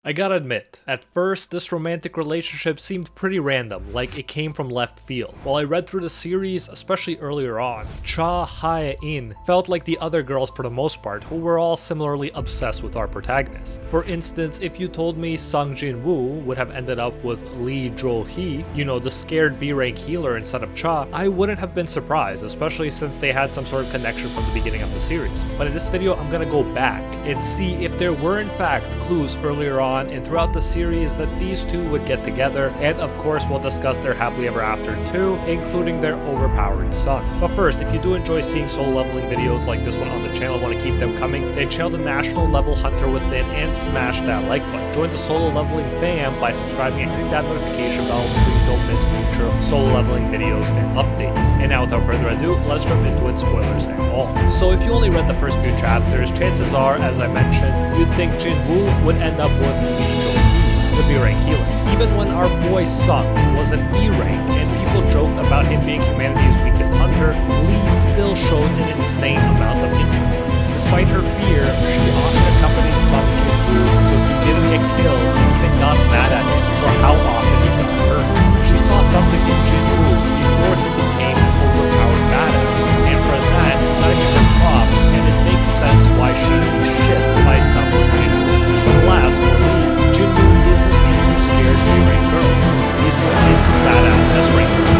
I gotta admit, at first this romantic relationship seemed pretty random, like it came from left field. While I read through the series, especially earlier on, Cha, Hae-In felt like the other girls for the most part, who were all similarly obsessed with our protagonist. For instance, if you told me Sung Jin-woo would have ended up with Lee Jo-hee, you know, the scared B-rank healer instead of Cha, I wouldn't have been surprised, especially since they had some sort of connection from the beginning of the series. But in this video, I'm gonna go back and see if there were in fact clues earlier on and throughout the series that these two would get together, and of course we'll discuss their happily ever after too, including their overpowered son. But first, if you do enjoy seeing solo leveling videos like this one on the channel, want to keep them coming, then check out the national level hunter within and smash that like button. Join the solo leveling fam by subscribing and hitting that notification bell so you don't miss future solo leveling videos and updates. And now without further ado, let's jump into it, spoilers and all. So if you only read the first few chapters, chances are, as I mentioned, you'd think Jin-woo would end up with Lee Jo-hee, the B-rank healer. Even when our boy Sung was an E-rank and people joked about him being humanity's weakest hunter, Lee still showed an insane amount of interest. Despite her fear, she often accompanied Sung Jin-woo so he didn't get killed and even got mad at him for how often he got hurt. She saw something in Jin-woo before he became an overpowered badass, and for that, gotta give her props, and it makes sense why she would be shipped by someone Jin-woo. But alas, for Lee, Jin-woo isn't a too scared B-rank girl. He's a badass S-rank girl.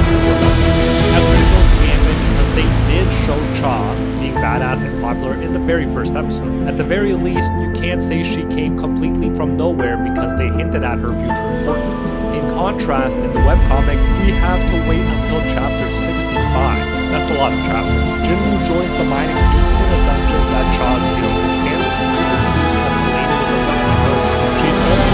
Everything goes rampant because they did show Cha being badass and popular in the very first episode. At the very least, you can't say she came completely from nowhere because they hinted at her future importance. In contrast, in the webcomic, we have to wait until chapter 65. That's a lot of chapters. Jin-woo joins the mining team in a dungeon that Cha's dealing with him. She's also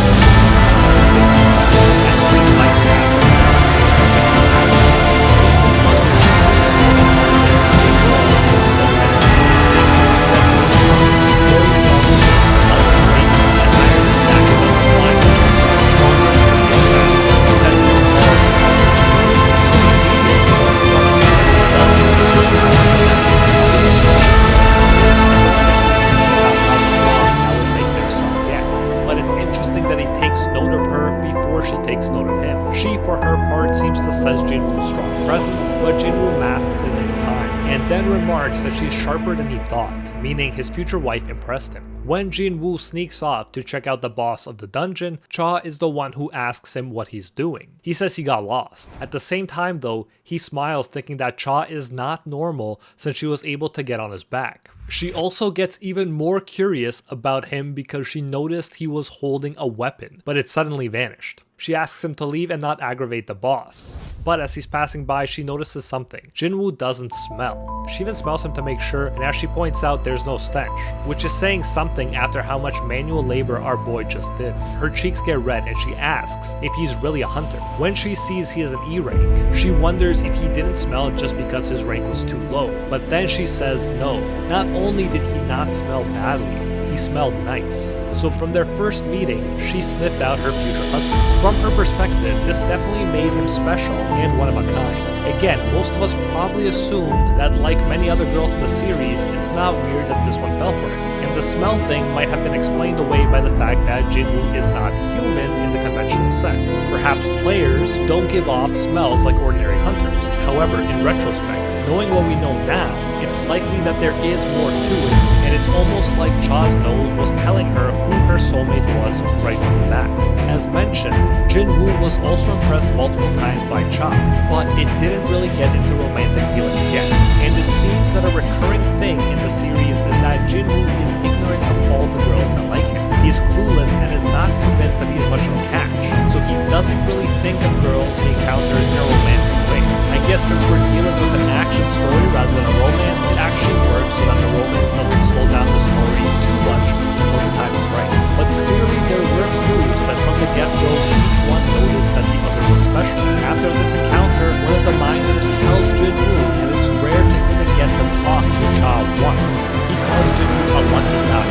then remarks that she's sharper than he thought, meaning his future wife impressed him. When Jin-woo sneaks off to check out the boss of the dungeon, Cha is the one who asks him what he's doing. He says he got lost. At the same time though, he smiles thinking that Cha is not normal since she was able to get on his back. She also gets even more curious about him because she noticed he was holding a weapon, but it suddenly vanished. She asks him to leave and not aggravate the boss. But as he's passing by, she notices something. Jin-woo doesn't smell. She even smells him to make sure, and as she points out, there's no stench, which is saying something after how much manual labor our boy just did. Her cheeks get red and she asks if he's really a hunter. When she sees he is an E-rank, she wonders if he didn't smell just because his rank was too low. But then she says no. Not only did he not smell badly, he smelled nice. So from their first meeting, she sniffed out her future husband. From her perspective, this definitely made him special and one of a kind. Again, most of us probably assumed that like many other girls in the series, it's not weird that this one fell for him. And the smell thing might have been explained away by the fact that Jin-woo is not human in the conventional sense. Perhaps players don't give off smells like ordinary hunters. However, in retrospect, knowing what we know now, it's likely that there is more to it, and it's almost like Cha's nose was telling her who her soulmate was right from the bat. As mentioned, Jin-woo was also impressed multiple times by Cha, but it didn't really get into romantic feelings yet. And it seems that a recurring thing in the series is that Jin-woo is ignorant of all the girls that like him. He's clueless and is not convinced that he's much of a catch, so he doesn't really think of girls he encounters in a romantic way. I guess since we're dealing with an action story rather than a romance, it actually works so that the romance doesn't slow down the story too much until the time is right. But clearly there were clues that from the get-go, each one noticed that the other was special. After this encounter, one of the miners tells Jin-woo that it's rare to even get to talk to Cha once. He calls Jin-woo a lucky guy.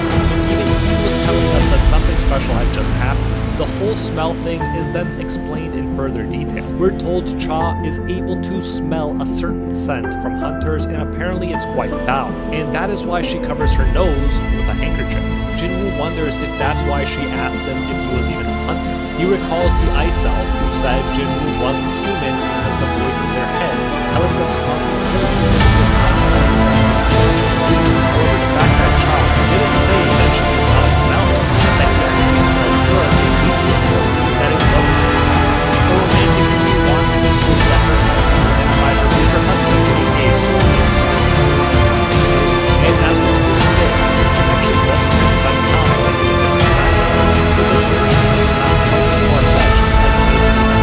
Even he was telling us that something special had just happened. The whole smell thing is then explained in further detail. We're told Cha is able to smell a certain scent from hunters, and apparently it's quite foul, and that is why she covers her nose with a handkerchief. Jinwoo wonders if that's why she asked him if he was even a hunter. He recalls the ice elf who said Jinwoo wasn't human because the voice in their heads telling them to constantly kill him. However, the fact that Cha didn't say that she could not smell him, and that he actually smelled good, leads to the that it wasn't him. The romantic he wants to prove that her husband and either is her husband being a soulmate. And as was this did, this connection was spent some time like in a different time. The version is not quite as far-fetched as it may seem.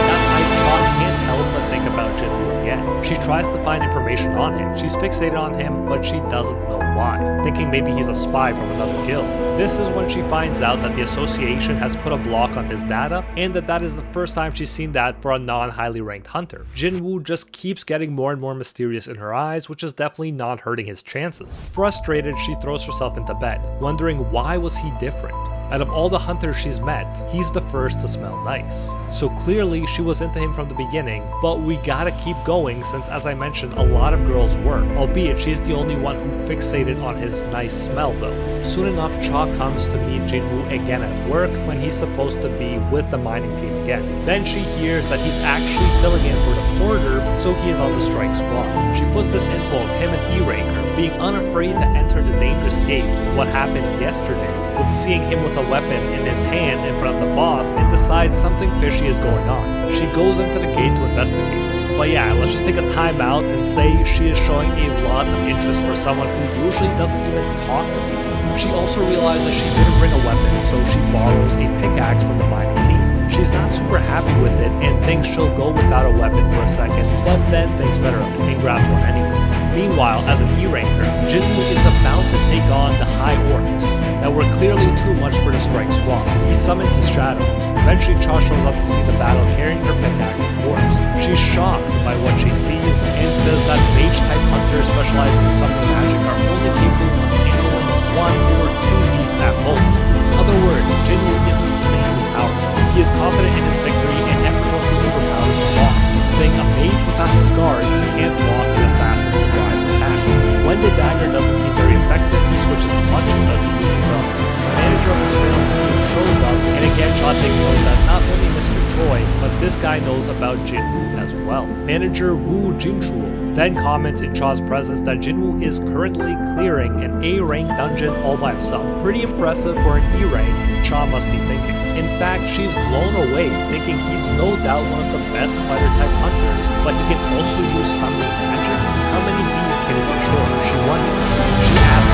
That night, Cha can't help but think about Jinwoo again. She tries to find information on him. She's fixated on him, but she doesn't know why, thinking maybe he's a spy from another guild. This is when she finds out that the association has put a block on his data, and that is the first time she's seen that for a non-highly ranked hunter. Jinwoo just keeps getting more and more mysterious in her eyes, which is definitely not hurting his chances. Frustrated, she throws herself into bed, wondering why was he different. Out of all the hunters she's met, he's the first to smell nice. So clearly she was into him from the beginning, but we gotta keep going since, as I mentioned, a lot of girls were, albeit she's the only one who fixated on his nice smell though. Soon enough, Cha comes to meet Jinwoo again at work when he's supposed to be with the mining team again. Then she hears that he's actually filling in for the porter, so he is on the strike squad. She puts this info of him and E-Ranker being unafraid to enter the dangerous gate, what happened yesterday, with seeing him with a weapon in his hand in front of the boss, and decides something fishy is going on. She goes into the gate to investigate. But yeah, let's just take a time out and say she is showing a lot of interest for someone who usually doesn't even talk to people. She also realizes she didn't bring a weapon, so she borrows a pickaxe from the mining team. She's not super happy with it and thinks she'll go without a weapon for a second, but then thinks better of it and grabs one anyways. Meanwhile, as an E-Ranker, Jinwoo is about to take on the High Orcs that were clearly too much for the strike squad. He summons his shadow. Eventually, Cha shows up to see the battle carrying her pickaxe, of course. She's shocked by what she sees and says that mage-type hunters specializing in summoning magic are only capable of handling 1 or 2 beasts at most. In other words, Jinwoo is insanely powerful. He is confident in his victory and effortlessly overpowers the boss, saying a mage without his guards can't walk an assassin to drive an attack. When the dagger doesn't seem very effective, he switches to punches as he usually does. The manager of the surveillance team shows up, and again Cha takes note that not only Mr. Choi, but this guy knows about Jinwoo as well. Manager Woo Jinchul then comments in Cha's presence that Jinwoo is currently clearing an A-rank dungeon all by himself. Pretty impressive for an E-rank, Cha must be thinking. In fact, she's blown away, thinking he's no doubt one of the best fighter-type hunters, but he can also use summoning magic. How many beasts can he control? She wonders. She asks.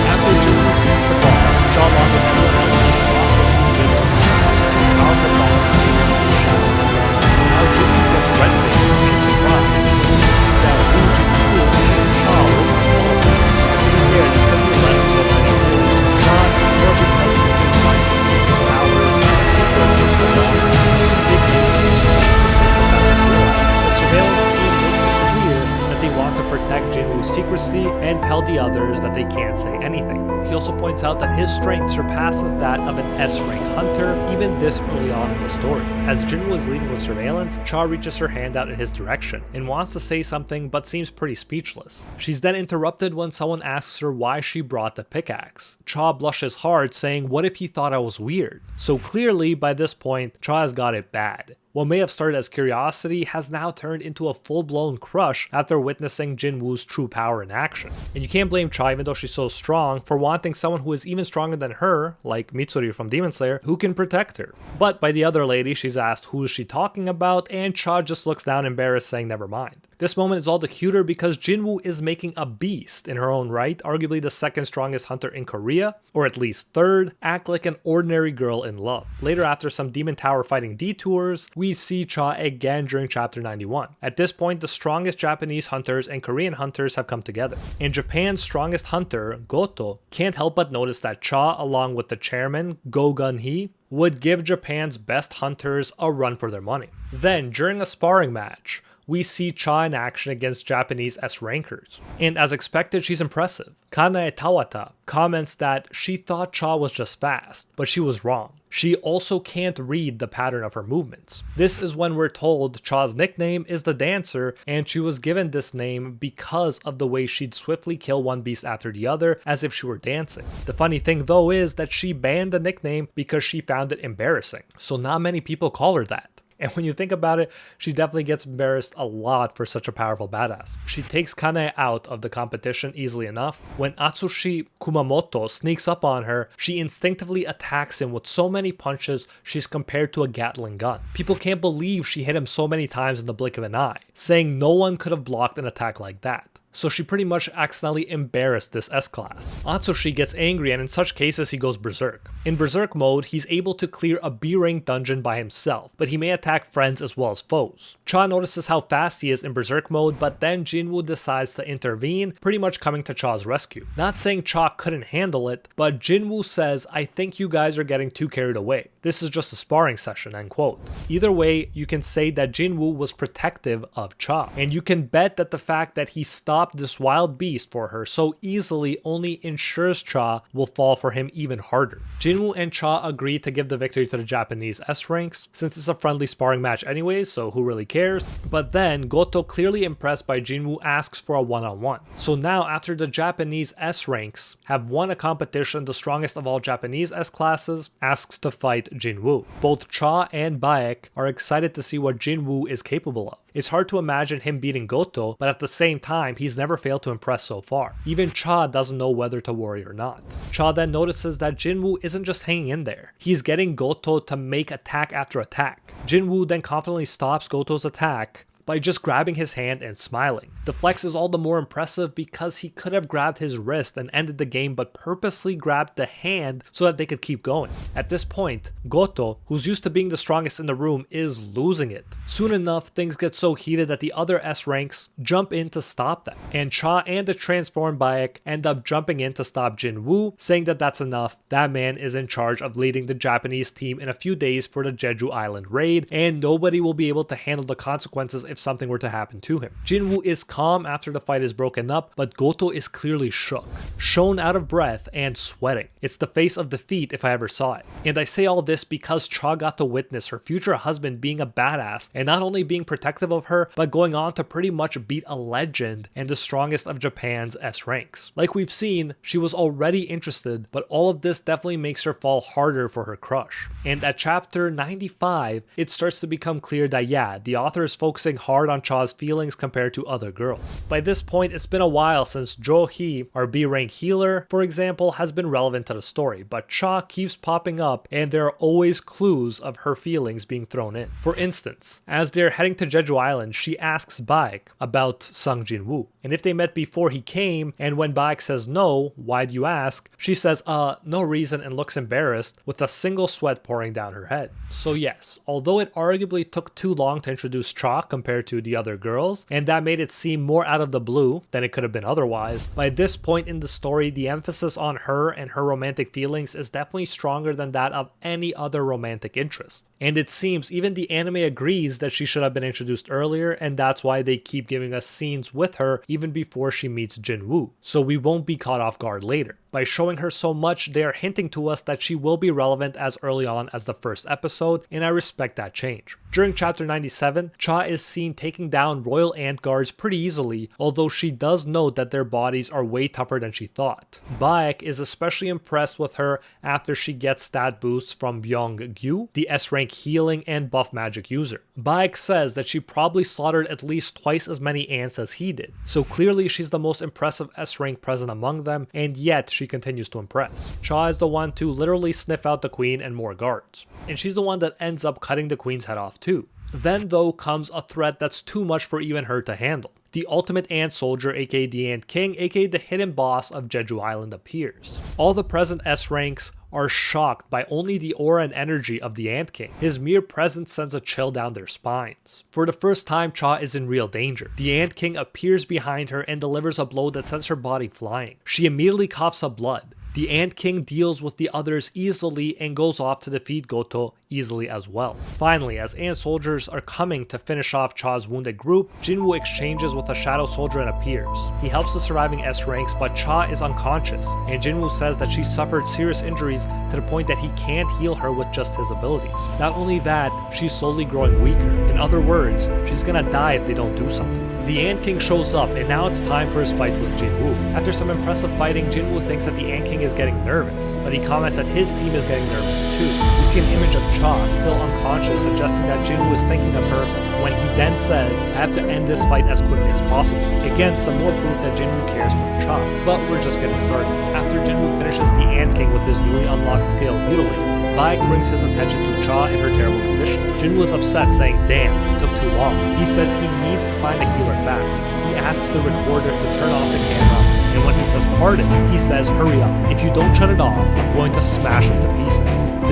After Jinwoo beats the boss, Cha, along with everyone else, is shocked to see Jinwoo a powerful boss in the shadow. Now Jinwoo gets red-faced and surprised. That Woo Jinchul and Cha look small. Here, this could be less than any more. Not more because he's been fighting for hours and secretly for long. Big the surveillance team makes it clear that they want to protect Jinwoo's secrecy and tell the others that they can't say anything. He also points out that his strength surpasses that of an S-rank hunter, even this early on in the story. As Jinwoo is leaving with surveillance, Cha reaches her hand out in his direction and wants to say something but seems pretty speechless. She's then interrupted when someone asks her why she brought the pickaxe. Cha blushes hard, saying, "What if he thought I was weird?" So clearly, by this point, Cha has got it bad. What may have started as curiosity has now turned into a full-blown crush after witnessing Jinwoo's true power in action. And you can't blame Cha, even though she's so strong, for wanting someone who is even stronger than her, like Mitsuri from Demon Slayer, who can protect her. But by the other lady, she's asked who is she talking about, and Cha just looks down embarrassed, saying never mind. This moment is all the cuter because Jinwoo is making a beast in her own right, arguably the second strongest hunter in Korea, or at least third, act like an ordinary girl in love. Later, after some demon tower fighting detours, we see Cha again during chapter 91. At this point, the strongest Japanese hunters and Korean hunters have come together. And Japan's strongest hunter, Goto, can't help but notice that Cha, along with the chairman, Go Gun-hee, would give Japan's best hunters a run for their money. Then, during a sparring match, we see Cha in action against Japanese S-rankers. And as expected, she's impressive. Kanae Tawata comments that she thought Cha was just fast, but she was wrong. She also can't read the pattern of her movements. This is when we're told Cha's nickname is the Dancer, and she was given this name because of the way she'd swiftly kill one beast after the other as if she were dancing. The funny thing though is that she banned the nickname because she found it embarrassing, so not many people call her that. And when you think about it, she definitely gets embarrassed a lot for such a powerful badass. She takes Kanae out of the competition easily enough. When Atsushi Kumamoto sneaks up on her, she instinctively attacks him with so many punches she's compared to a Gatling gun. People can't believe she hit him so many times in the blink of an eye, saying no one could have blocked an attack like that. So she pretty much accidentally embarrassed this S-class. Atsushi gets angry, and in such cases he goes berserk. In berserk mode, he's able to clear a B-rank dungeon by himself, but he may attack friends as well as foes. Cha notices how fast he is in berserk mode, but then Jinwoo decides to intervene, pretty much coming to Cha's rescue. Not saying Cha couldn't handle it, but Jinwoo says, "I think you guys are getting too carried away. This is just a sparring session," end quote. Either way, you can say that Jinwoo was protective of Cha, and you can bet that the fact that he stopped this wild beast for her so easily only ensures Cha will fall for him even harder. Jinwoo and Cha agree to give the victory to the Japanese S-ranks, since it's a friendly sparring match anyways, so who really cares? But then Goto, clearly impressed by Jinwoo, asks for a one-on-one. So now after the Japanese S-ranks have won a competition, the strongest of all Japanese S-classes asks to fight Jinwoo. Both Cha and Baek are excited to see what Jinwoo is capable of. It's hard to imagine him beating Goto, but at the same time, he's never failed to impress so far. Even Cha doesn't know whether to worry or not. Cha then notices that Jinwoo isn't just hanging in there. He's getting Goto to make attack after attack. Jinwoo then confidently stops Goto's attack by just grabbing his hand and smiling. The flex is all the more impressive because he could have grabbed his wrist and ended the game, but purposely grabbed the hand so that they could keep going. At this point, Goto, who's used to being the strongest in the room, is losing it. Soon enough, things get so heated that the other S ranks jump in to stop them, and Cha and the transformed Baek end up jumping in to stop Jinwoo, saying that that's enough. That man is in charge of leading the Japanese team in a few days for the Jeju Island raid, and nobody will be able to handle the consequences if something were to happen to him. Jinwoo is calm after the fight is broken up, but Goto is clearly shook, shown out of breath, and sweating. It's the face of defeat if I ever saw it. And I say all this because Cha got to witness her future husband being a badass, and not only being protective of her, but going on to pretty much beat a legend and the strongest of Japan's S ranks. Like we've seen, she was already interested, but all of this definitely makes her fall harder for her crush. And at chapter 95, it starts to become clear that yeah, the author is focusing hard on Cha's feelings compared to other girls. By this point, it's been a while since Jo-hee, our B-rank healer, for example, has been relevant to the story, but Cha keeps popping up and there are always clues of her feelings being thrown in. For instance, as they're heading to Jeju Island, she asks Baek about Sung Jinwoo, and if they met before he came, and when Baek says no, why'd you ask? She says, no reason, and looks embarrassed with a single sweat pouring down her head. So yes, although it arguably took too long to introduce Cha compared to the other girls, and that made it seem more out of the blue than it could have been otherwise, by this point in the story, the emphasis on her and her romantic feelings is definitely stronger than that of any other romantic interest. And it seems even the anime agrees that she should have been introduced earlier, and that's why they keep giving us scenes with her even before she meets Jinwoo, so we won't be caught off guard later. By showing her so much, they are hinting to us that she will be relevant as early on as the first episode, and I respect that change. During chapter 97, Cha is seen taking down royal ant guards pretty easily, although she does note that their bodies are way tougher than she thought. Baek is especially impressed with her after she gets stat boosts from Byung-gyu, the S-rank healing and buff magic user. Baek says that she probably slaughtered at least twice as many ants as he did, so clearly she's the most impressive S-rank present among them, and yet she continues to impress. Cha is the one to literally sniff out the queen and more guards, and she's the one that ends up cutting the queen's head off too. Then though comes a threat that's too much for even her to handle. The ultimate ant soldier, aka the Ant King, aka the hidden boss of Jeju Island, appears. All the present S ranks are shocked by only the aura and energy of the Ant King. His mere presence sends a chill down their spines. For the first time, Cha is in real danger. The Ant King appears behind her and delivers a blow that sends her body flying. She immediately coughs up blood. The Ant King deals with the others easily and goes off to defeat Goto easily as well. Finally, as Ant soldiers are coming to finish off Cha's wounded group, Jinwoo exchanges with a shadow soldier and appears. He helps the surviving S ranks, but Cha is unconscious, and Jinwoo says that she suffered serious injuries to the point that he can't heal her with just his abilities. Not only that, she's slowly growing weaker. In other words, she's gonna die if they don't do something. The Ant King shows up, and now it's time for his fight with Jinwoo. After some impressive fighting, Jinwoo thinks that the Ant King is getting nervous, but he comments that his team is getting nervous too. We see an image of Cha still unconscious, suggesting that Jinwoo is thinking of her, when he then says, "I have to end this fight as quickly as possible." Again, some more proof that Jinwoo cares for Cha. But we're just getting started. After Jinwoo finishes the Ant King with his newly unlocked skill, Mutilate, Baek brings his attention to Cha and her terrible condition. Jinwoo is upset, saying, "Damn, it took too long." He says he needs to find a healer fast. He asks the recorder to turn off the camera, and when he says pardon, he says, "Hurry up. If you don't shut it off, I'm going to smash it to pieces."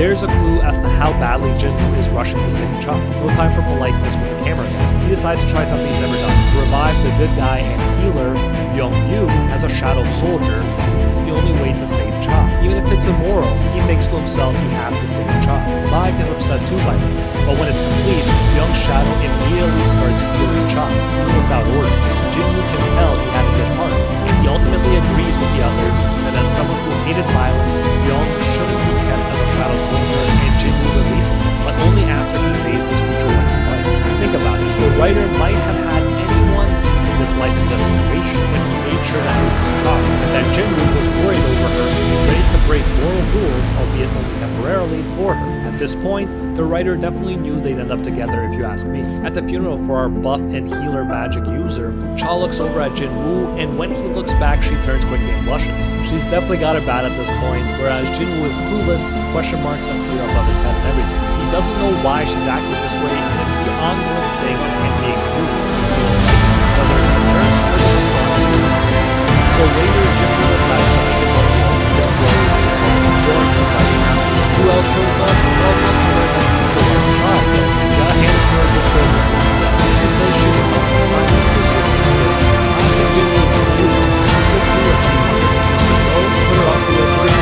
There's a clue as to how badly Jinwoo is rushing to save Cha. No time for politeness with the camera guy. He decides to try something he's never done, to revive the good guy and healer Young-Yu as a shadow soldier, since it's the only way to save Cha. Even if it's immoral, he thinks to himself he has to save Cha. Baek is upset too by this, but when it's complete, Young Shadow immediately starts healing Cha, even without order. Jinwoo can tell he had a good heart, and he ultimately agrees with the others that as someone who hated violence, Young shouldn't be kept as a shadow soldier, and Jinwoo releases him, but only after he saves his future wife's life. Think about it, the writer might have had anyone in this life in this situation, but he made sure that it was Cha, and that Jinwoo was worried over her, ready to break moral rules, albeit only temporarily, for her. At this point, the writer definitely knew they'd end up together, if you ask me. At the funeral for our buff and healer magic user, Cha looks over at Jinwoo, and when he looks back, she turns quickly and blushes. She's definitely got it bad at this point, whereas Jinwoo is clueless, question marks appear above his head and everything. He doesn't know why she's acting this way, and it's the ongoing thing that can be included. Whether it's the nurse or the response. So later, Jinwoo decides to make it look join the fight. Who else shows up? Well, not her, but the child. Got handed her a good service. She says she will help the sign of the I think Jinwoo is cool. She's so cool as he is. So, put her off the way.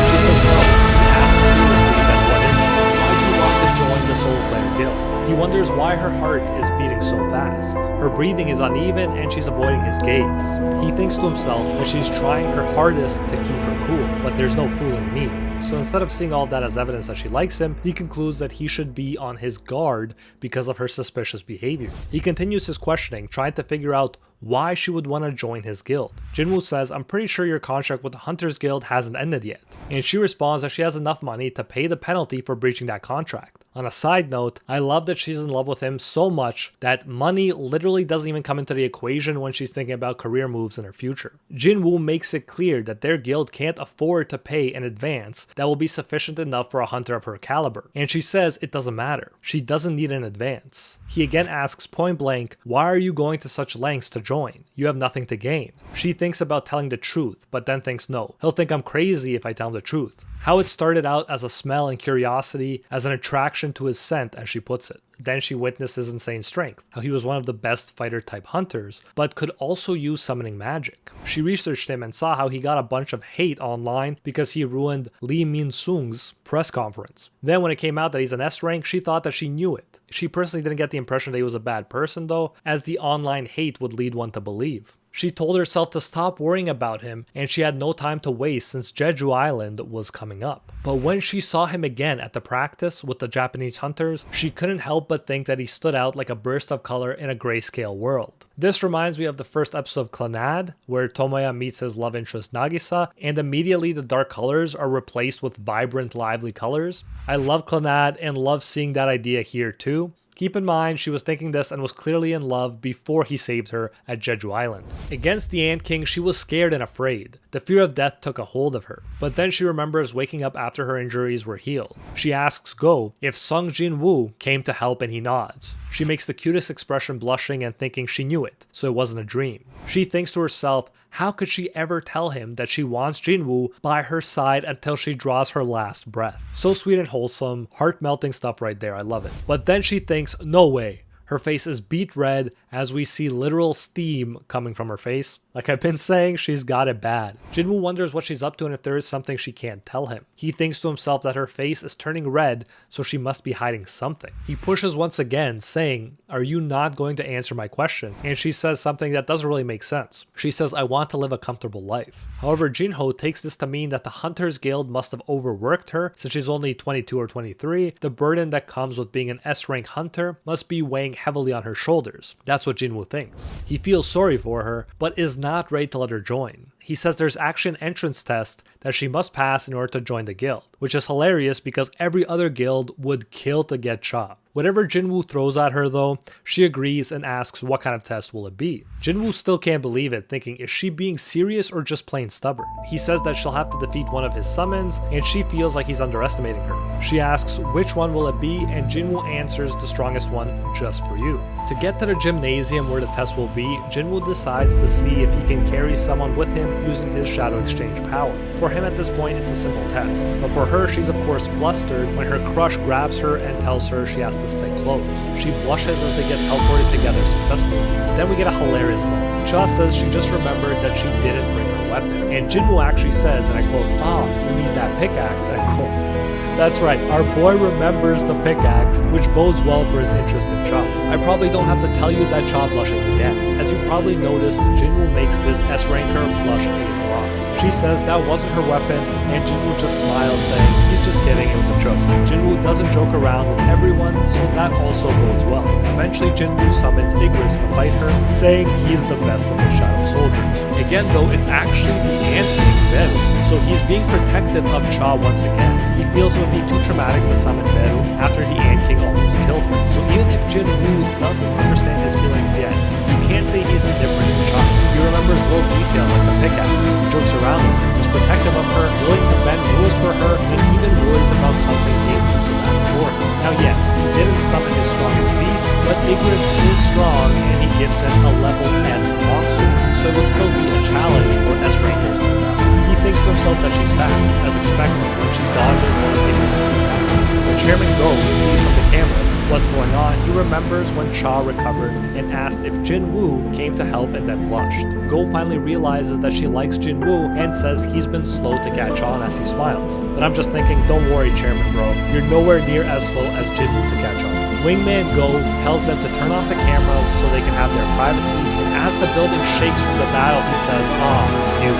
She says no. He asks seriously, then what is it? Why do you want to join the Soul Player Guild? He wonders why her heart is beating so fast. Her breathing is uneven and she's avoiding his gaze. He thinks to himself that she's trying her hardest to keep her cool, but there's no fooling me. So instead of seeing all that as evidence that she likes him, he concludes that he should be on his guard because of her suspicious behavior. He continues his questioning, trying to figure out why she would want to join his guild. Jinwoo says, "I'm pretty sure your contract with the Hunters Guild hasn't ended yet." And she responds that she has enough money to pay the penalty for breaching that contract. On a side note, I love that she's in love with him so much that money literally doesn't even come into the equation when she's thinking about career moves in her future. Jinwoo makes it clear that their guild can't afford to pay an advance that will be sufficient enough for a hunter of her caliber. And she says it doesn't matter. She doesn't need an advance. He again asks point blank, "Why are you going to such lengths to join? You have nothing to gain." She thinks about telling the truth, but then thinks no. He'll think I'm crazy if I tell him the truth. How it started out as a smell and curiosity, as an attraction to his scent, as she puts it. Then she witnessed his insane strength, how he was one of the best fighter type hunters, but could also use summoning magic. She researched him and saw how he got a bunch of hate online because he ruined Lee Min-sung's press conference. Then when it came out that he's an S rank, she thought that she knew it. She personally didn't get the impression that he was a bad person though, as the online hate would lead one to believe. She told herself to stop worrying about him, and she had no time to waste since Jeju Island was coming up. But when she saw him again at the practice with the Japanese hunters, she couldn't help but think that he stood out like a burst of color in a grayscale world. This reminds me of the first episode of Clannad, where Tomoya meets his love interest Nagisa, and immediately the dark colors are replaced with vibrant, lively colors. I love Clannad and love seeing that idea here too. Keep in mind, she was thinking this and was clearly in love before he saved her at Jeju Island. Against the Ant King, she was scared and afraid. The fear of death took a hold of her. But then she remembers waking up after her injuries were healed. She asks Go if Sung Jin-woo came to help and he nods. She makes the cutest expression, blushing and thinking she knew it, so it wasn't a dream. She thinks to herself, how could she ever tell him that she wants Jin-woo by her side until she draws her last breath? So sweet and wholesome, heart-melting stuff right there, I love it. But then she thinks, no way. Her face is beet red as we see literal steam coming from her face. Like I've been saying, she's got it bad. Jinwoo wonders what she's up to and if there is something she can't tell him. He thinks to himself that her face is turning red, so she must be hiding something. He pushes once again, saying, "Are you not going to answer my question?" And she says something that doesn't really make sense. She says, "I want to live a comfortable life." However, Jinho takes this to mean that the Hunters Guild must have overworked her since she's only 22 or 23. The burden that comes with being an S-rank hunter must be weighing heavily on her shoulders. That's what Jinwoo thinks. He feels sorry for her, but is not ready to let her join. He says there's actually an entrance test that she must pass in order to join the guild, which is hilarious because every other guild would kill to get Cha. Whatever Jinwoo throws at her though, she agrees and asks what kind of test will it be. Jinwoo still can't believe it, thinking is she being serious or just plain stubborn? He says that she'll have to defeat one of his summons and she feels like he's underestimating her. She asks which one will it be and Jinwoo answers the strongest one just for you. To get to the gymnasium where the test will be, Jinwoo decides to see if he can carry someone with him using his Shadow Exchange power. For him at this point it's a simple test, but for her she's of course flustered when her crush grabs her and tells her she has to stay close. She blushes as they get teleported together successfully. Then we get a hilarious moment. Cha says she just remembered that she didn't bring her weapon, and Jinwoo actually says, and I quote, "Ah, you mean that pickaxe," end quote. That's right, our boy remembers the pickaxe, which bodes well for his interest in Cha. I probably don't have to tell you that Cha blushes again. As you probably noticed, Jinwoo makes this S-ranker blush a lot. She says that wasn't her weapon, and Jinwoo just smiles, saying, "He's just kidding, it was a joke." Jinwoo doesn't joke around with everyone, so that also bodes well. Eventually, Jinwoo summons Igris to fight her, saying he's the best of the Shadow Soldiers. Again though, it's actually the Ant Beru, so he's being protective of Cha once again. He feels it would be too traumatic to summon Beru after the Ant King almost killed her. So even if Jinwoo doesn't understand his feelings yet, you can't say he's indifferent to Cha. He remembers little details like the pickaxe, jokes around with her, is protective of her, willing to bend rules for her, and even worries about something being too dramatic for her. Now yes, he didn't summon his strongest beast, but Igris is strong and he gives him a level S monster, so it would still be a challenge for S-rankers to battle. He thinks to himself that she's fast, as expected when she dodges one of Igris' attacks. When Chairman Go sees from the cameras what's going on, he remembers when Cha recovered and asked if Jinwoo came to help and then blushed. Go finally realizes that she likes Jinwoo and says he's been slow to catch on as he smiles. But I'm just thinking, don't worry Chairman bro, you're nowhere near as slow as Jinwoo to catch on. Wingman Go tells them to turn off the cameras so they can have their privacy, and as the building shakes from the battle he says, "Ah, new."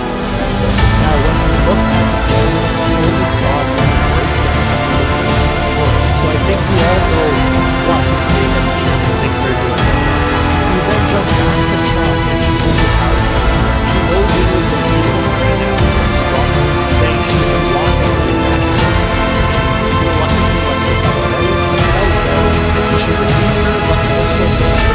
Now when we look at Go, we only saw the first so I think we all know what being a chairman thinks they're doing. We then jump back to Cha and she overpowers her. She knows it was the leader of her and it's saying she's a blonde and a match. You know what? Let's look up at she's a teacher, but also a master.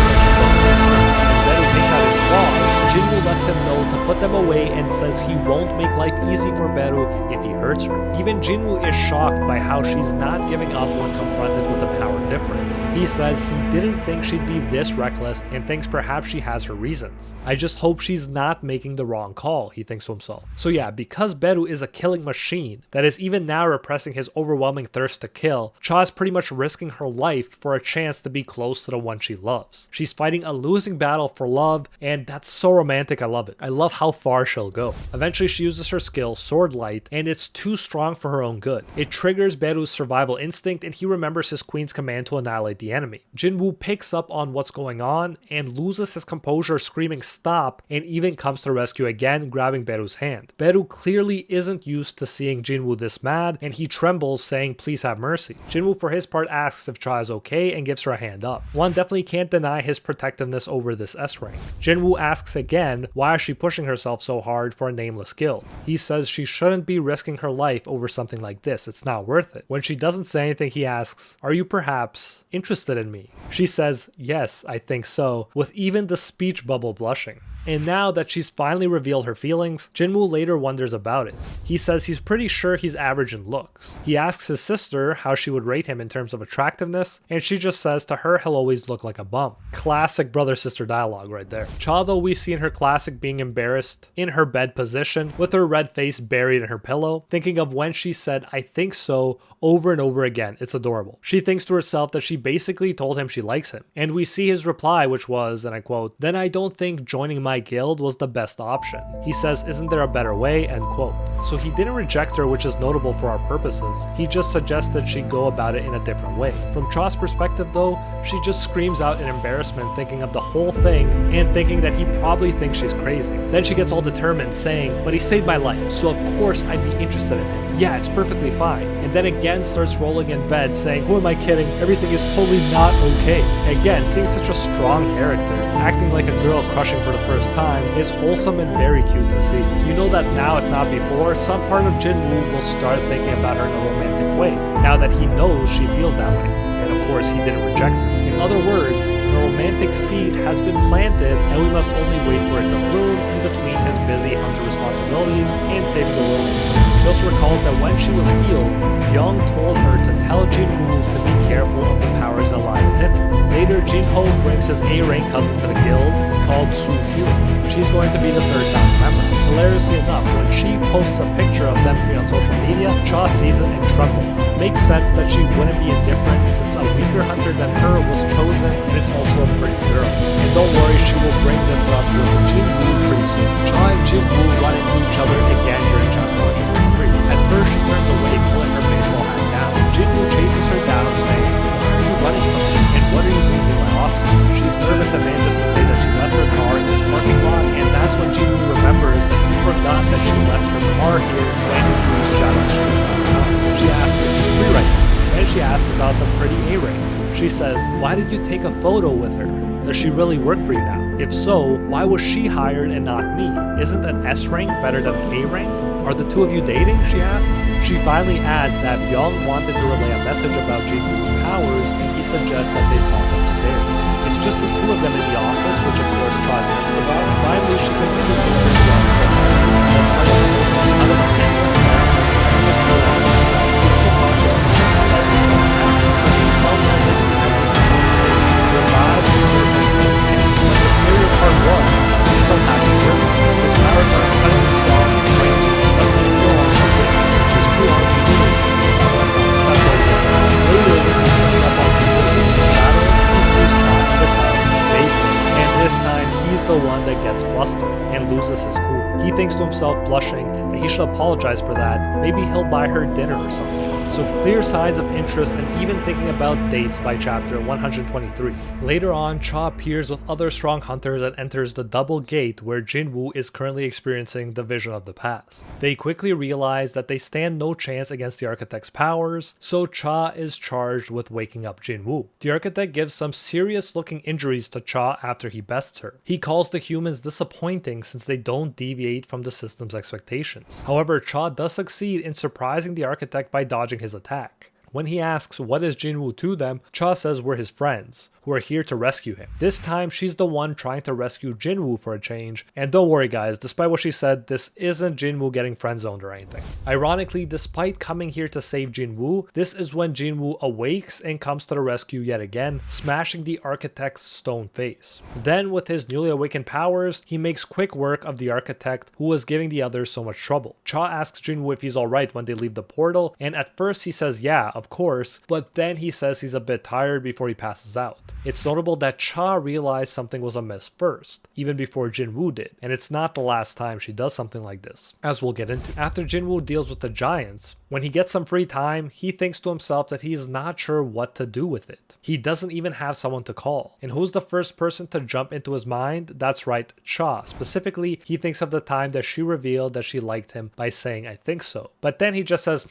Then he takes out his claws. Jinwoo lets him know to put them away and says he won't make life easy for Beru if he hurts her. Even Jinwoo is shocked by how she's not giving up when confronted with the power difference. He says he didn't think she'd be this reckless and thinks perhaps she has her reasons. I just hope she's not making the wrong call, he thinks to himself. So yeah, because Beru is a killing machine that is even now repressing his overwhelming thirst to kill, Cha is pretty much risking her life for a chance to be close to the one she loves. She's fighting a losing battle for love, and that's so romantic, I love it. I love how far she'll go. Eventually she uses her skill, Sword Light, and it's too strong for her own good. It triggers Beru's survival instinct and he remembers his queen's command to annihilate the enemy. Jinwoo picks up on what's going on and loses his composure, screaming stop, and even comes to rescue again, grabbing Beru's hand. Beru clearly isn't used to seeing Jinwoo this mad and he trembles, saying please have mercy. Jinwoo for his part asks if Cha is okay and gives her a hand up. One definitely can't deny his protectiveness over this S-rank. Jinwoo asks again why is she pushing herself so hard for a nameless guild. He says she shouldn't be risking her life over something like this, it's not worth it. When she doesn't say anything he asks, are you perhaps interested in me? She says yes, I think so, with even the speech bubble blushing. And now that she's finally revealed her feelings, Jinwoo later wonders about it. He says he's pretty sure he's average in looks. He asks his sister how she would rate him in terms of attractiveness, and she just says to her he'll always look like a bum. Classic brother-sister dialogue right there. Cha though we see in her classic being embarrassed in her bed position, with her red face buried in her pillow, thinking of when she said I think so over and over again. It's adorable. She thinks to herself that she basically told him she likes him. And we see his reply, which was, and I quote, "Then I don't think joining my my guild was the best option. He says, isn't there a better way, end quote. So he didn't reject her, which is notable for our purposes. He just suggested she go about it in a different way. From Cha's perspective though, she just screams out in embarrassment thinking of the whole thing and thinking that he probably thinks she's crazy. Then she gets all determined saying, but he saved my life, so of course I'd be interested in him. Yeah, it's perfectly fine. And then again starts rolling in bed saying, who am I kidding? Everything is totally not okay. Again, seeing such a strong character, acting like a girl crushing for the first time is wholesome and very cute to see. You know that now, if not before, some part of Jinwoo will start thinking about her in a romantic way, now that he knows she feels that way. And of course, he didn't reject her. In other words, the romantic seed has been planted, and we must only wait for it to bloom in between his busy hunter responsibilities and saving the world. Just recall that when she was healed, Young told her to tell Jinwoo to be careful of the powers that lie within him. Later, Jinho brings his A-rank cousin to the guild, called Soo-Hyun. She's going to be the third-time member. Hilariously enough, when she posts a picture of them three on social media, Cha sees it and trembles. Makes sense that she wouldn't be indifferent since a weaker hunter than her was chosen, and it's also a pretty girl. And don't worry, she will bring this up with Jinwoo pretty soon. Cha and Jinwoo run into each other again during chapter 103. At first, she turns away, pulling her baseball hat down. Jinwoo chases her down, saying, why are you running from me? And what are you doing in my office? She's nervous and manages to say that she left her car in this parking lot, and that's when Jinwoo remembers that he forgot that she left her car here when he used Java Street last time. She asks if she's free right now. Then she asks about the pretty A-rank. She says, why did you take a photo with her? Does she really work for you now? If so, why was she hired and not me? Isn't an S rank better than an A rank? Are the two of you dating? She asks. She finally adds that Young wanted to relay a message about Jinwoo's powers, and he suggests that they talk upstairs. It's just the two of them in the office, which of course Cha thinks about. Finally, she continues to let Young that someone out of the one that gets flustered and loses his cool. He thinks to himself, blushing, that he should apologize for that. Maybe he'll buy her dinner or something. So clear signs of interest and even thinking about dates by chapter 123. Later on, Cha appears with other strong hunters and enters the double gate where Jinwoo is currently experiencing the vision of the past. They quickly realize that they stand no chance against the architect's powers, so Cha is charged with waking up Jinwoo. The architect gives some serious looking injuries to Cha after he bests her. He calls the humans disappointing since they don't deviate from the system's expectations. However, Cha does succeed in surprising the architect by dodging his attack. When he asks what is Jinwoo to them, Cha says we're his friends, who are here to rescue him. This time, she's the one trying to rescue Jinwoo for a change, and don't worry guys, despite what she said, this isn't Jinwoo getting friend-zoned or anything. Ironically, despite coming here to save Jinwoo, this is when Jinwoo awakes and comes to the rescue yet again, smashing the architect's stone face. Then, with his newly awakened powers, he makes quick work of the architect who was giving the others so much trouble. Cha asks Jinwoo if he's alright when they leave the portal, and at first he says yeah, of course, but then he says he's a bit tired before he passes out. It's notable that Cha realized something was amiss first, even before Jinwoo did, and it's not the last time she does something like this, as we'll get into. After Jinwoo deals with the giants, when he gets some free time, he thinks to himself that he is not sure what to do with it. He doesn't even have someone to call. And who's the first person to jump into his mind? That's right, Cha. Specifically, he thinks of the time that she revealed that she liked him by saying, I think so. But then he just says,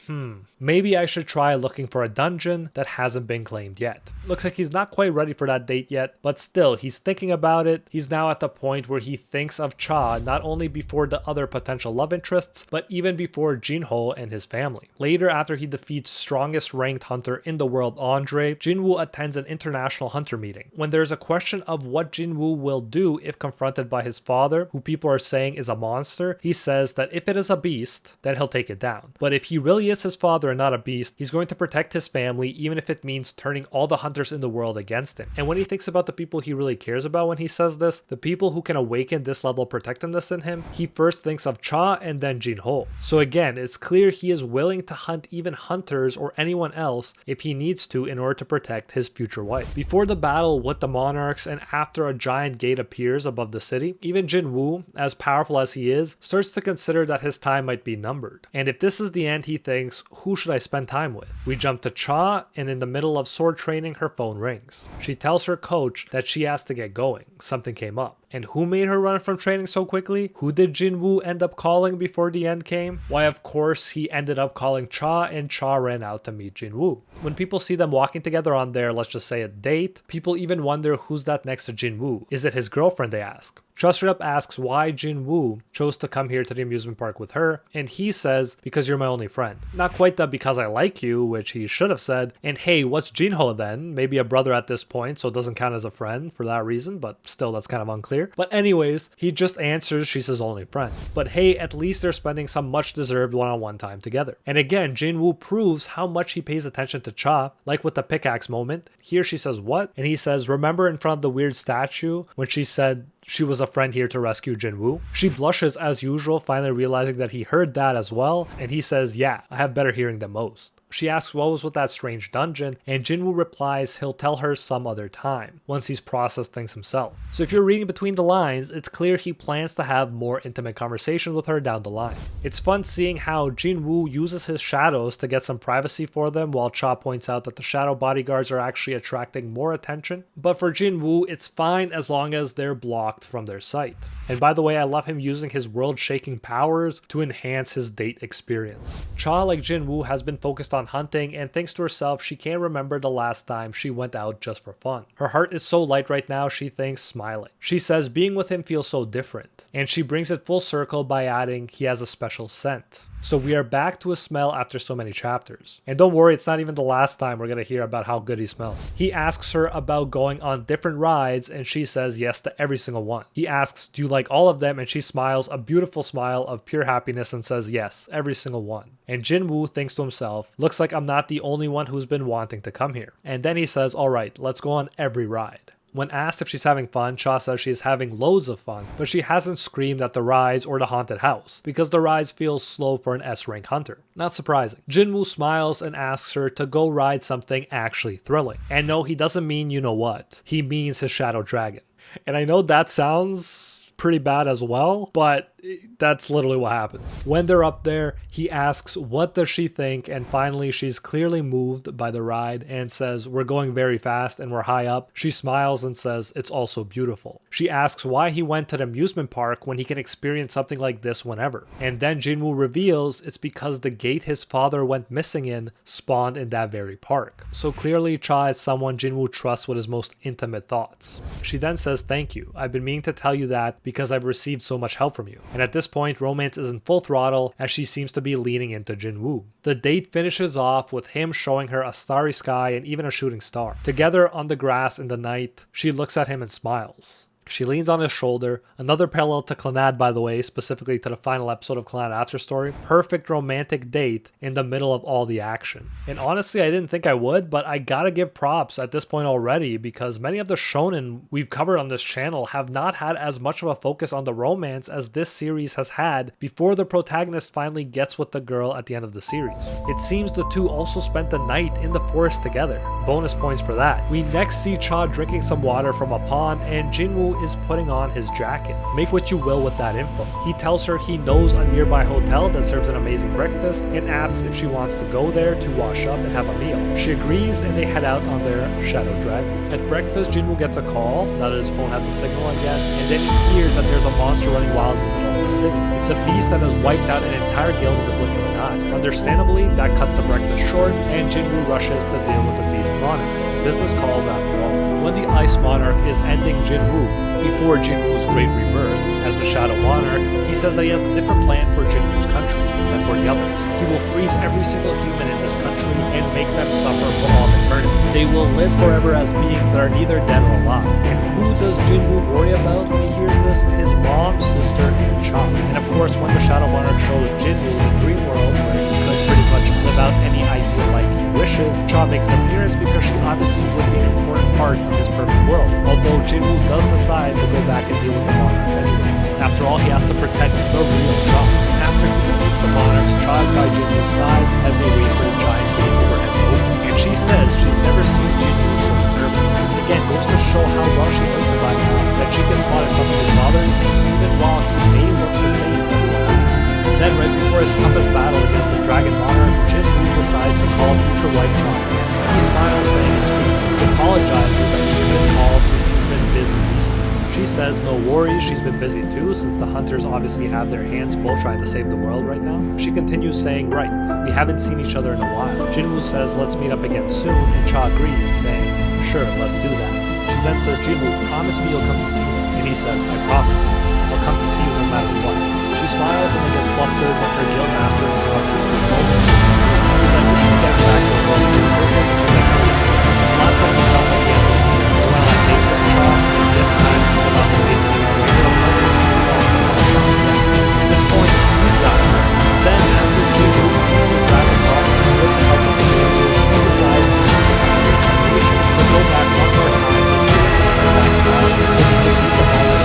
maybe I should try looking for a dungeon that hasn't been claimed yet. Looks like he's not quite ready for that date yet, but still, he's thinking about it. He's now at the point where he thinks of Cha not only before the other potential love interests, but even before Jinho and his family. Later, after he defeats strongest ranked hunter in the world, Andre, Jinwoo attends an international hunter meeting. When there's a question of what Jinwoo will do if confronted by his father, who people are saying is a monster, he says that if it is a beast, then he'll take it down. But if he really is his father and not a beast, he's going to protect his family even if it means turning all the hunters in the world against him. second. And when he thinks about the people he really cares about when he says this, the people who can awaken this level of protectiveness in him, he first thinks of Cha and then Jin-ho. So again, it's clear he is willing to hunt even hunters or anyone else if he needs to in order to protect his future wife. Before the battle with the monarchs and after a giant gate appears above the city, even Jin-woo, as powerful as he is, starts to consider that his time might be numbered. And if this is the end, he thinks, who should I spend time with? We jump to Cha, and in the middle of sword training, her phone rings. She tells her coach that she has to get going. Something came up. And who made her run from training so quickly? Who did Jin-woo end up calling before the end came? Why, of course, he ended up calling Cha, and Cha ran out to meet Jin-woo. When people see them walking together on their, let's just say, a date, people even wonder who's that next to Jin-woo. Is it his girlfriend, they ask. Cha straight up asks why Jin-woo chose to come here to the amusement park with her, and he says, because you're my only friend. Not quite the because I like you, which he should have said, and hey, what's Jin-ho then? Maybe a brother at this point, so it doesn't count as a friend for that reason, but still that's kind of unclear. But anyways, he just answers she's his only friend. But hey, at least they're spending some much deserved one-on-one time together. And again, Jin-woo proves how much he pays attention to Cha, like with the pickaxe moment. Here she says what? And he says, remember in front of the weird statue when she said she was a friend here to rescue Jin-woo? She blushes as usual, finally realizing that he heard that as well, and he says, yeah, I have better hearing than most. She asks what was with that strange dungeon, and Jin-woo replies he'll tell her some other time, once he's processed things himself. So if you're reading between the lines, it's clear he plans to have more intimate conversations with her down the line. It's fun seeing how Jin-woo uses his shadows to get some privacy for them, while Cha points out that the shadow bodyguards are actually attracting more attention. But for Jin-woo, it's fine as long as they're blocked from their sight. And by the way, I love him using his world-shaking powers to enhance his date experience. Cha, like Jin-woo, has been focused on hunting and thinks to herself she can't remember the last time she went out just for fun. Her heart is so light right now, she thinks, smiling. She says being with him feels so different, and she brings it full circle by adding he has a special scent. So we are back to a smell after so many chapters. And don't worry, it's not even the last time we're going to hear about how good he smells. He asks her about going on different rides, and she says yes to every single one. He asks, do you like all of them? And she smiles a beautiful smile of pure happiness and says yes, every single one. And Jin-woo thinks to himself, looks like I'm not the only one who's been wanting to come here. And then he says, all right, let's go on every ride. When asked if she's having fun, Cha says she's having loads of fun, but she hasn't screamed at the rides or the haunted house, because the rides feel slow for an S-rank hunter. Not surprising. Jin-woo smiles and asks her to go ride something actually thrilling. And no, he doesn't mean you know what. He means his shadow dragon. And I know that sounds pretty bad as well, but that's literally what happens. When they're up there, he asks what does she think, and finally she's clearly moved by the ride and says we're going very fast and we're high up. She smiles and says it's also beautiful. She asks why he went to the amusement park when he can experience something like this whenever. And then Jin-woo reveals it's because the gate his father went missing in spawned in that very park. So clearly Cha is someone Jin-woo trusts with his most intimate thoughts. She then says thank you. I've been meaning to tell you that because I've received so much help from you. And at this point, romance is in full throttle as she seems to be leaning into Jin-woo. The date finishes off with him showing her a starry sky and even a shooting star. Together on the grass in the night, she looks at him and smiles. She leans on his shoulder, another parallel to Clannad by the way, specifically to the final episode of Clannad After Story. Perfect romantic date in the middle of all the action. And honestly, I didn't think I would, but I gotta give props at this point already because many of the shonen we've covered on this channel have not had as much of a focus on the romance as this series has had before the protagonist finally gets with the girl at the end of the series. It seems the two also spent the night in the forest together. Bonus points for that. We next see Cha drinking some water from a pond and Jin-woo is putting on his jacket. Make what you will with that info. He tells her he knows a nearby hotel that serves an amazing breakfast and asks if she wants to go there to wash up and have a meal. She agrees and they head out on their shadow dragon. At breakfast, Jin-woo gets a call, now that his phone has a signal again, and then he hears that there's a monster running wild in the middle of the city. It's a beast that has wiped out an entire guild in the blink of an eye. Understandably, that cuts the breakfast short and Jin-woo rushes to deal with the beast monarch. Business calls after all. When the Ice Monarch is ending Jin-woo before Jin-woo's great rebirth as the Shadow Monarch, he says that he has a different plan for Jin-woo's country than for the others. He will freeze every single human in this country and make them suffer for all eternity. They will live forever as beings that are neither dead or alive. And who does Jin-woo worry about when he hears this? His mom, sister, and Cha. And of course, when the Shadow Monarch shows Jin-woo the dream world where he could pretty much live out any ideal life he wished wishes, Cha makes an appearance because she obviously would be an important part of his perfect world, although Jinwoo does decide to go back and deal with the monarchs anyways. After all, he has to protect the real Cha. After he defeats the monarchs, Cha is by Jinwoo's side as they wait for the giant gate overhead to open, and she says she's never seen Jinwoo so nervous. Again, goes to show how well she knows him by now, that she can spot if something is bothering him even while he may look to save everyone. Then, right before his toughest battle against the Dragon Monarch, Jinwoo decides to call future wife Cha. He smiles, saying it's me. He apologizes that he's been called since he's been busy recently. She says no worries, she's been busy too, since the hunters obviously have their hands full trying to save the world right now. She continues saying, right, we haven't seen each other in a while. Jinwoo says let's meet up again soon, and Cha agrees, saying, sure, let's do that. She then says, Jinwoo, promise me you'll come to see me. And he says, I promise. I'll come to see you no matter what. She smiles and then gets flustered when her guild master interrupts her with moments. Then we should get back to the world of the purpose, she's like, last time we felt like the end was near. When I take from Cha, and this time it's about the ways that we are able to At this point, he's done. Then, after Jinwoo defeats the Dragon Monarch and with the help of the Jinwoo, he decides to seek the information to go back one more time and defeat the monarch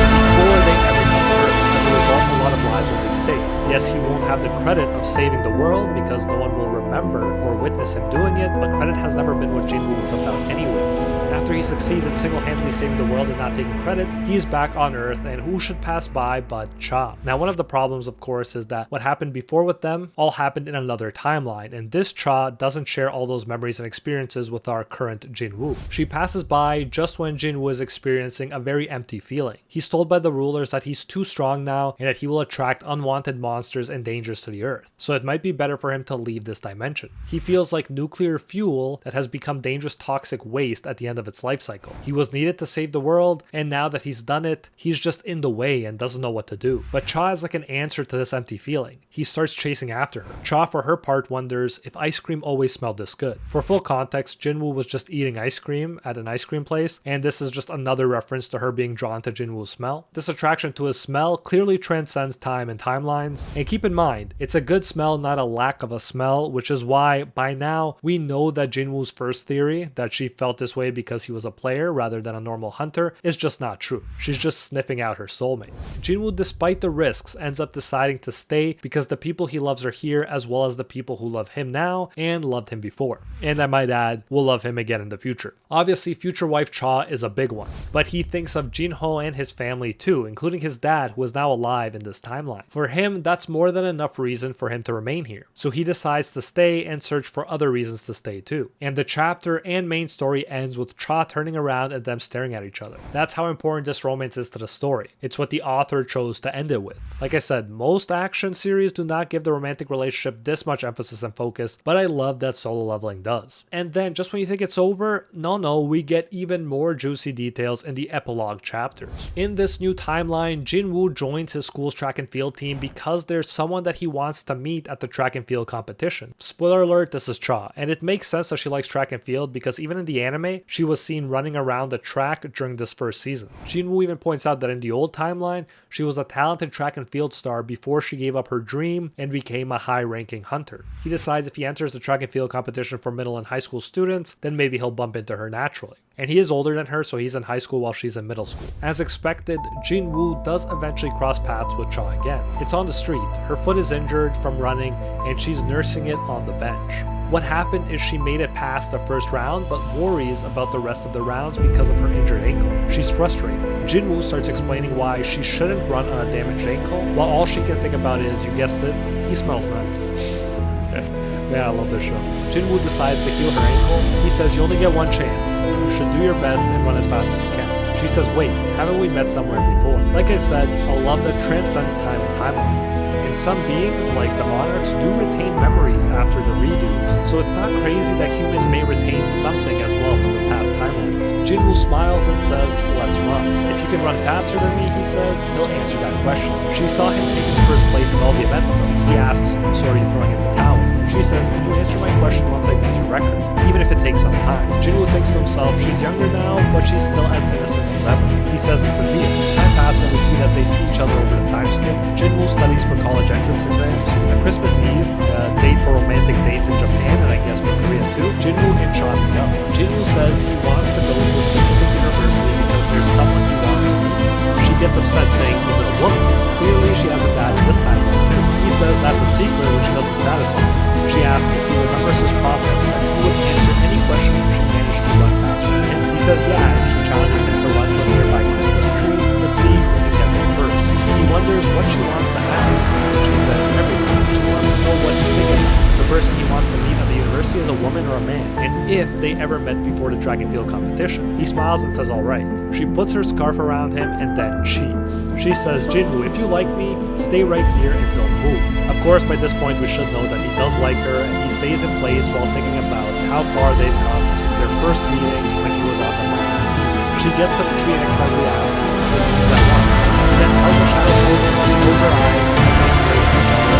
before they ever come to Earth. As a result, a lot of lives will be saved. Yes, he won't have the credit of saving the world because no one will remember or witness him doing it, but credit has never been what Jinwoo was about anyways. After he succeeds in single-handedly saving the world and not taking credit, he's back on Earth, and who should pass by but Cha. Now, one of the problems, of course, is that what happened before with them all happened in another timeline, and this Cha doesn't share all those memories and experiences with our current Jinwoo. She passes by just when Jinwoo is experiencing a very empty feeling. He's told by the rulers that he's too strong now, and that he will attract unwanted monsters and dangers to the Earth, so it might be better for him to leave this dimension. He feels like nuclear fuel that has become dangerous toxic waste at the end of its life cycle. He was needed to save the world, and now that he's done it, he's just in the way and doesn't know what to do. But Cha is like an answer to this empty feeling. He starts chasing after her. Cha, for her part, wonders if ice cream always smelled this good. For full context, Jinwoo was just eating ice cream at an ice cream place, and this is just another reference to her being drawn to Jinwoo's smell. This attraction to his smell clearly transcends time and timelines, and keep in mind, it's a good smell, not a lack of a smell, which is why, by now, we know that Jinwoo's first theory, that she felt this way because he was a player rather than a normal hunter, is just not true. She's just sniffing out her soulmate. Jinwoo, despite the risks, ends up deciding to stay because the people he loves are here, as well as the people who love him now and loved him before. And I might add, will love him again in the future. Obviously, future wife Cha is a big one, but he thinks of Jinho and his family too, including his dad, who is now alive in this timeline. For him, that's more than enough reason for him to remain here. So he decides to stay and search for other reasons to stay too. And the chapter and main story ends with Cha turning around and them staring at each other. That's how important this romance is to the story. It's what the author chose to end it with. Like I said, most action series do not give the romantic relationship this much emphasis and focus, but I love that Solo Leveling does. And then just when you think it's over, no, we get even more juicy details in the epilogue chapters. In this new timeline, Jinwoo joins his school's track and field team because there's someone that he wants to meet at the track and field competition. Spoiler alert, this is Cha, and it makes sense that she likes track and field because even in the anime, she was seen running around the track during this first season. Jinwoo even points out that in the old timeline, she was a talented track and field star before she gave up her dream and became a high-ranking hunter. He decides if he enters the track and field competition for middle and high school students, then maybe he'll bump into her naturally. And he is older than her, so he's in high school while she's in middle school. As expected, Jinwoo does eventually cross paths with Cha again. It's on the street. Her foot is injured from running, and she's nursing it on the bench. What happened is she made it past the first round, but worries about the rest of the rounds because of her injured ankle. She's frustrated. Jinwoo starts explaining why she shouldn't run on a damaged ankle, while all she can think about is, you guessed it, he smells nice. Man, I love this show. Jinwoo decides to heal her ankle. He says, you only get one chance. You should do your best and run as fast as you can. She says, wait, haven't we met somewhere before? Like I said, a love that transcends time and timelines. And some beings, like the monarchs, do retain memories after the redos, so it's not crazy that humans may retain something as well from the past timeline. Jinwoo smiles and says, let's run. If you can run faster than me, he says, he'll answer that question. She saw him taking first place in all the events though. He asks, so are you throwing in the towel? She says, can you answer my question once I beat your record? Even if it takes some time. Jinwoo thinks to himself, she's younger now, but she's still as innocent as ever. He says it's a deal. Time passes and we see that they see each other over the time skip. Jinwoo studies for college entrance exams. On Christmas Eve, a date for romantic dates in Japan, and I woman or a man, and if they ever met before the Dragonfield competition. He smiles and says alright. She puts her scarf around him and then cheats. She says, Jinwoo, if you like me, stay right here and don't move. Of course, by this point we should know that he does like her, and he stays in place while thinking about how far they've come since their first meeting when he was on the mountain. She gets to the tree and excitedly asks, "This is what I want." And then tells the shadow soldier to close her eyes and then embrace each other.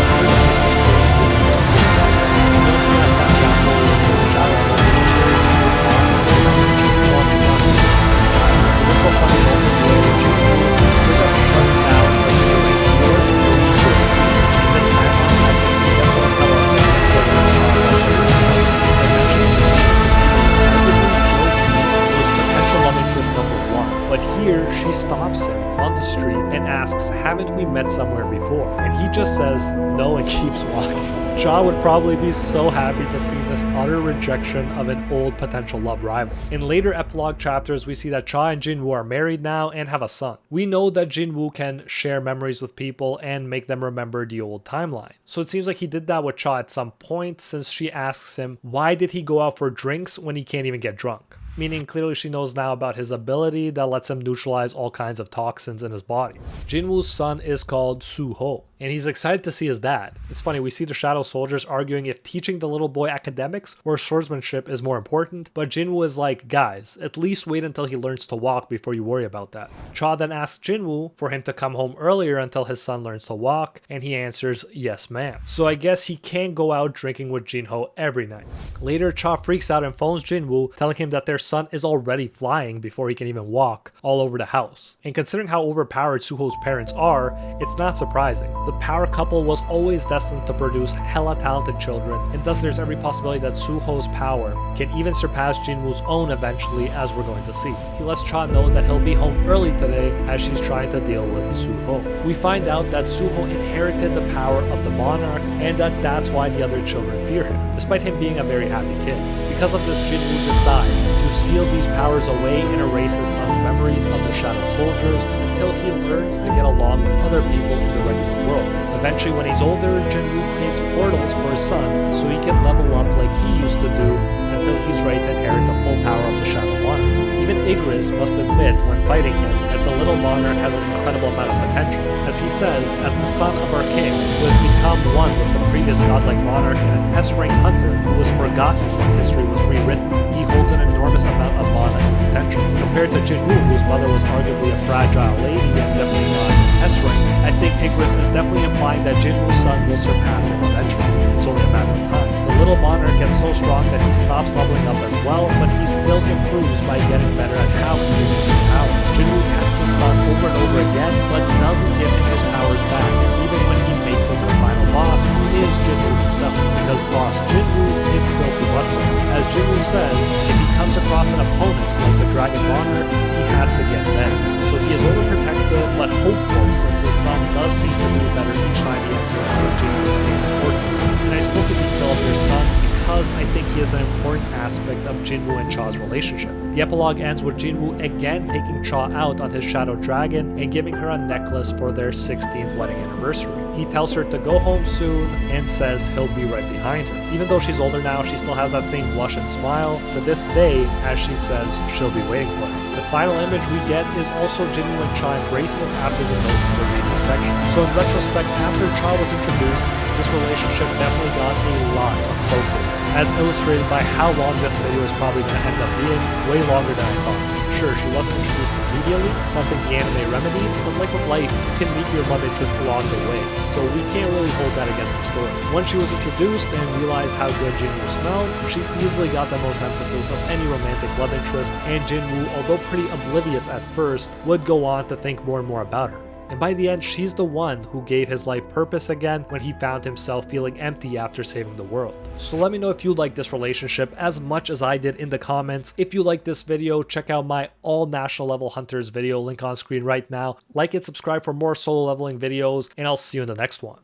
But here, she stops him on the street and asks, haven't we met somewhere before? And he just says no and keeps walking. Cha would probably be so happy to see this utter rejection of an old potential love rival. In later epilogue chapters, we see that Cha and Jinwoo are married now and have a son. We know that Jinwoo can share memories with people and make them remember the old timeline. So it seems like he did that with Cha at some point, since she asks him, why did he go out for drinks when he can't even get drunk? Meaning clearly she knows now about his ability that lets him neutralize all kinds of toxins in his body. Jinwoo's son is called Suho, and he's excited to see his dad. It's funny, we see the shadow soldiers arguing if teaching the little boy academics or swordsmanship is more important, but Jinwoo is like, guys, at least wait until he learns to walk before you worry about that. Cha then asks Jinwoo for him to come home earlier until his son learns to walk, and he answers, yes ma'am. So I guess he can't go out drinking with Jinho every night. Later, Cha freaks out and phones Jinwoo, telling him that their son is already flying before he can even walk all over the house. And considering how overpowered Suho's parents are, it's not surprising. The power couple was always destined to produce hella talented children, and thus there's every possibility that Suho's power can even surpass Jinwoo's own eventually, as we're going to see. He lets Cha know that he'll be home early today as she's trying to deal with Suho. We find out that Suho inherited the power of the monarch, and that's why the other children fear him, despite him being a very happy kid. Because of this, Jinwoo decides to seal these powers away and erase his son's memories of the Shadow Soldiers until he learns to get along with other people in the regular world. Eventually, when he's older, Jinwoo creates portals for his son so he can level up like he used to do until he's ready to inherit the full power of the Shadow Monarch. Even Igris must admit when fighting him that the little monarch has an incredible amount of potential. As he says, as the son of our king, who has become one with the previous godlike monarch and an S-rank hunter who was forgotten when history was rewritten, he holds an enormous amount of mana and potential. Compared to Jinwoo, whose mother was arguably a fragile lady and definitely not S-rank, I think Igris is definitely implying that Jinwoo's son will surpass him eventually. It's only a matter of time. The little monarch gets so strong that he stops leveling up as well, but he still improves by getting better at how he uses his power. Jinwoo tests his son over and over again, but doesn't give him his powers back, even when he makes him the final boss, who is Jinwoo himself, because boss Jinwoo is still too much for him. As Jinwoo says, if he comes across an opponent like the Dragon Monarch, he has to get better. So he is overprotective but hopeful, since his son does seem to do better each time he enters one of Jinwoo's game important. And I spoke in detail of their son because I think he is an important aspect of Jinwoo and Cha's relationship. The epilogue ends with Jinwoo again taking Cha out on his shadow dragon and giving her a necklace for their 16th wedding anniversary. He tells her to go home soon and says he'll be right behind her. Even though she's older now, she still has that same blush and smile to this day, as she says she'll be waiting for him. The final image we get is also Jinwoo and Cha embracing after the notes of the radio section. So in retrospect, after Cha was introduced, this relationship definitely got a lot of focus, as illustrated by how long this video is probably going to end up being, way longer than I thought. Sure, she wasn't introduced immediately, something the anime remedied, but like with life, you can meet your love interest along the way, so we can't really hold that against the story. Once she was introduced and realized how good Jinwoo smelled, she easily got the most emphasis of any romantic love interest, and Jinwoo, although pretty oblivious at first, would go on to think more and more about her. And by the end, she's the one who gave his life purpose again when he found himself feeling empty after saving the world. So let me know if you like this relationship as much as I did in the comments. If you like this video, check out my all national level hunters video, link on screen right now. Like and subscribe for more solo leveling videos, and I'll see you in the next one.